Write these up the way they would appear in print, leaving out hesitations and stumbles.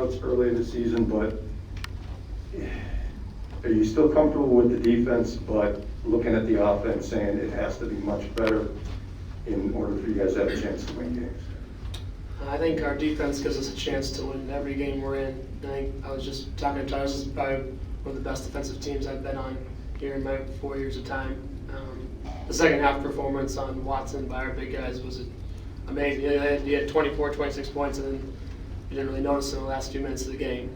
it's early in the season, but are you still comfortable with the defense, but looking at the offense saying it has to be much better in order for you guys to have a chance to win games? I think our defense gives us a chance to win every game we're in. I was just talking to Tyler, this is probably one of the best defensive teams I've been on here in my 4 years of time. The second half performance on Watson by our big guys was amazing. He had 24, 26 points, and then you didn't really notice in the last few minutes of the game.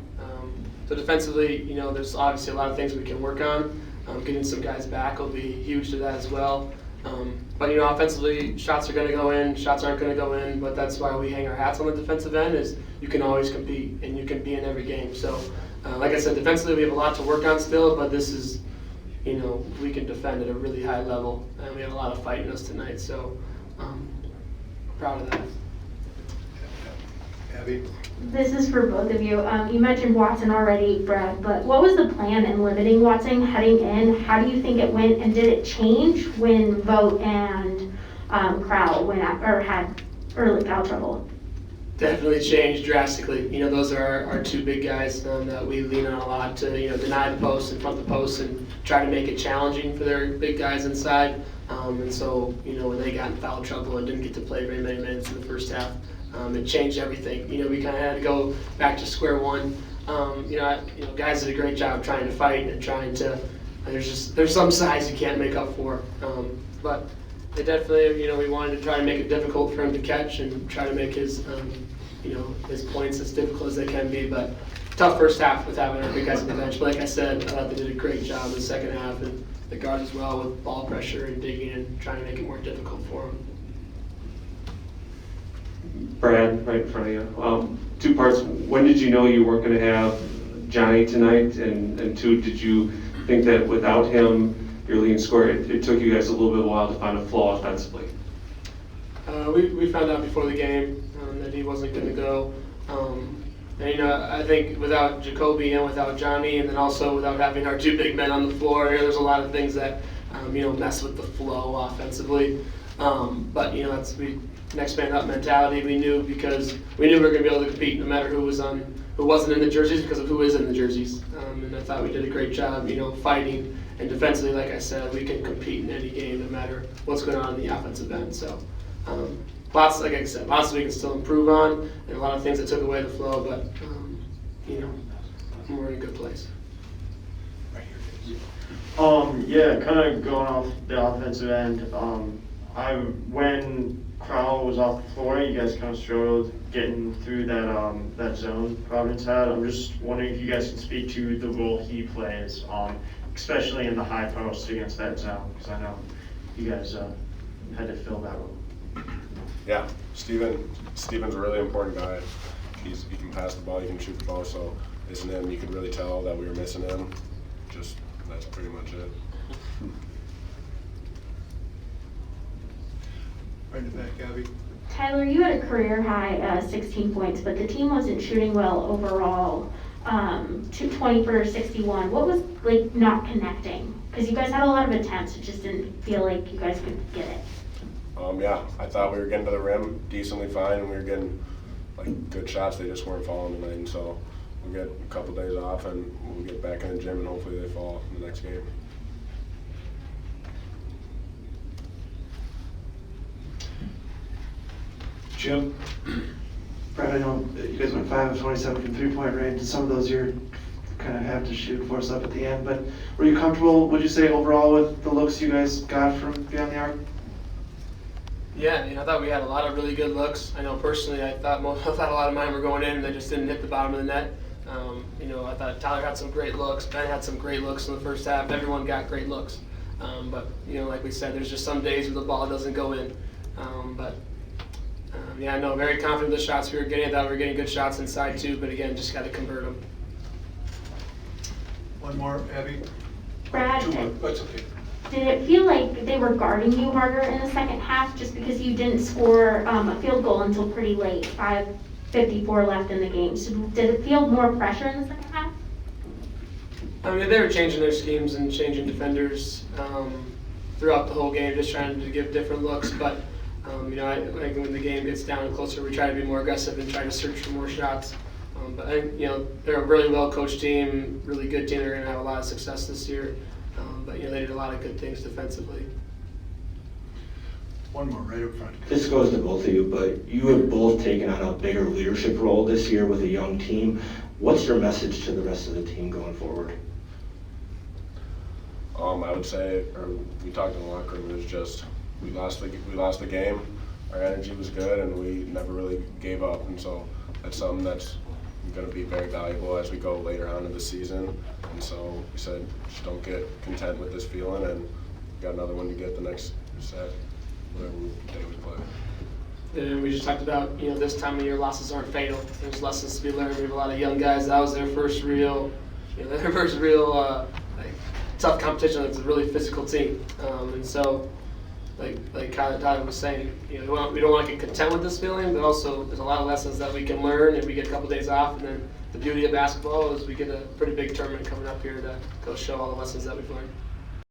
So defensively, there's obviously a lot of things we can work on. Getting some guys back will be huge to that as well. But offensively, shots are going to go in, shots aren't going to go in, but that's why we hang our hats on the defensive end, is you can always compete and you can be in every game. So, like I said, defensively we have a lot to work on still, but this is, we can defend at a really high level, and we have a lot of fight in us tonight, so proud of that. Abby? This is for both of you. You mentioned Watson already, Brad, but what was the plan in limiting Watson heading in? How do you think it went, and did it change when Vogt and Crowell had early foul trouble? Definitely changed drastically. Those are our two big guys that we lean on a lot to, deny the post and front the post and try to make it challenging for their big guys inside. And so, when they got in foul trouble and didn't get to play very many minutes in the first half, it changed everything. We kind of had to go back to square one. Guys did a great job trying to fight and trying to. There's some size you can't make up for, but they definitely, we wanted to try to make it difficult for him to catch and try to make his, his points as difficult as they can be. But tough first half with having our big guys on the bench. But like I said, I thought they did a great job in the second half, and the guard as well with ball pressure and digging and trying to make it more difficult for him. Brad, right in front of you. 2 parts. When did you know you weren't going to have Johnny tonight? And 2, did you think that without him, your leading scorer, it took you guys a little bit of a while to find a flow offensively? We found out before the game that he wasn't going to go. And I think without Jacoby and without Johnny, and then also without having our 2 big men on the floor, there's a lot of things that mess with the flow offensively. But that's next man up mentality. We knew because we knew we were going to be able to compete no matter who wasn't in the jerseys, because of who is in the jerseys. And I thought we did a great job, fighting, and defensively, like I said, we can compete in any game no matter what's going on in the offensive end. So lots, like I said, lots we can still improve on, and a lot of things that took away the flow, but we're in a good place. Yeah, kind of going off the offensive end. When Crowell was off the floor, you guys kind of struggled getting through that zone Providence had. I'm just wondering if you guys can speak to the role he plays, especially in the high post against that zone, because I know you guys had to fill that role. Yeah, Steven's a really important guy. He can pass the ball, he can shoot the ball, so missing him, you could really tell that we were missing him. That's pretty much it. Right in the back, Abby. Tyler, you had a career high 16 points, but the team wasn't shooting well overall. 20 for 61. What was not connecting? Because you guys had a lot of attempts, it just didn't feel like you guys could get it. Yeah, I thought we were getting to the rim decently fine, and we were getting good shots. They just weren't falling tonight, and so we'll get a couple days off, and we'll get back in the gym, and hopefully they fall in the next game. Jim? Brad, I know you guys went 5 of 27 from 3-point range, and some of those you're kind of have to shoot for us up at the end, but were you comfortable, would you say, overall with the looks you guys got from beyond the arc? Yeah, I thought we had a lot of really good looks. I know personally, I thought a lot of mine were going in, and they just didn't hit the bottom of the net. I thought Tyler had some great looks. Ben had some great looks in the first half. Everyone got great looks. But like we said, there's just some days where the ball doesn't go in. Very confident with the shots we were getting. I thought we were getting good shots inside too, but again, just got to convert them. One more, Abby? Brad, 2 more. That's okay. did it feel like they were guarding you harder in the second half just because you didn't score a field goal until pretty late, 5:54 left in the game? So did it feel more pressure in the second half? They were changing their schemes and changing defenders throughout the whole game, just trying to give different looks. But I think when the game gets down closer, we try to be more aggressive and try to search for more shots. But I think, they're a really well-coached team, really good team. They're going to have a lot of success this year. But, they did a lot of good things defensively. One more right up front. This goes to both of you, but you have both taken on a bigger leadership role this year with a young team. What's your message to the rest of the team going forward? I would say, or we talked in the locker room, it was just, we lost the game, our energy was good, and we never really gave up, and so that's something that's going to be very valuable as we go later on in the season. And so we said, just don't get content with this feeling, and we got another one to get the next set, whatever day we play. And we just talked about, this time of year losses aren't fatal. There's lessons to be learned. We have a lot of young guys. That was their first real, tough competition. It's a really physical team. And so, like Tyler was saying, we don't want to get content with this feeling, but also there's a lot of lessons that we can learn, and we get a couple days off. And then the beauty of basketball is we get a pretty big tournament coming up here to go show all the lessons that we've learned.